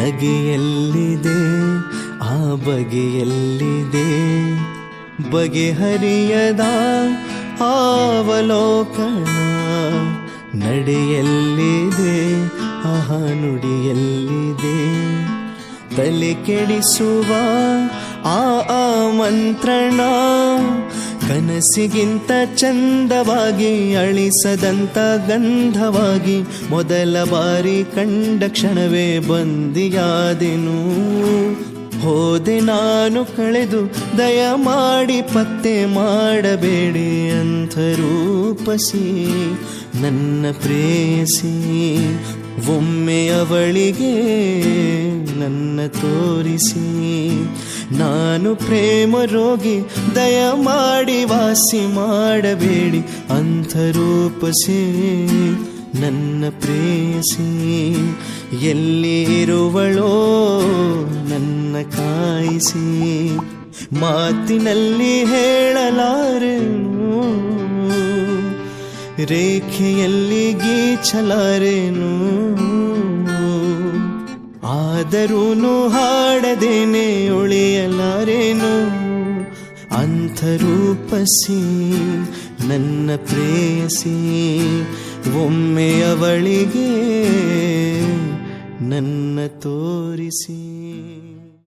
ನಗೆಯಲ್ಲಿದೆ ಆ ಬಗೆಯಲ್ಲಿದೆ, ಬಗೆಹರಿಯದ ಅವಲೋಕನ. ನಡೆಯಲ್ಲಿದೆ ಆಹ ನುಡಿಯಲ್ಲಿದೆ, ತಲೆ ಕೆಡಿಸುವ ಆ ಮಂತ್ರಣ. ಕನಸಿಗಿಂತ ಚಂದವಾಗಿ ಅಳಿಸದಂತ ಗಂಧವಾಗಿ, ಮೊದಲ ಬಾರಿ ಕಂಡ ಕ್ಷಣವೇ ಬಂದಿಯಾದೆನು. ಹೋದೆ ನಾನು ಕಳೆದು ದಯಮಾಡಿ ಪತ್ತೆ ಮಾಡಬೇಡಿ ಅಂಥ ರೂಪಸಿ ನನ್ನ ಪ್ರೇಯಸಿ. ಒಮ್ಮೆ ಅವಳಿಗೆ ನನ್ನ ತೋರಿಸಿ, ನಾನು ಪ್ರೇಮ ರೋಗಿ ದಯಮಾಡಿ ವಾಸಿ ಮಾಡಬೇಡಿ ಅಂಥ ರೂಪಸಿ ನನ್ನ ಪ್ರೇಯಸಿ. ಎಲ್ಲಿರುವಳೋ ನನ್ನ ಕಾಯಿಸಿ, ಮಾತಿನಲ್ಲಿ ಹೇಳಲಾರೆನು, ರೇಖೆಯಲ್ಲಿ ಗೀಚಲಾರೆನು. ಆದರೂನು ಹಾಡದೇನೆ ಉಳಿಯಲಾರೆನು ಅಂಥ ರೂಪಸಿ ನನ್ನ ಪ್ರೇಯಸಿ. ಒಮ್ಮೆ ಅವಳಿಗೆ ನನ್ನ ತೋರಿಸಿ.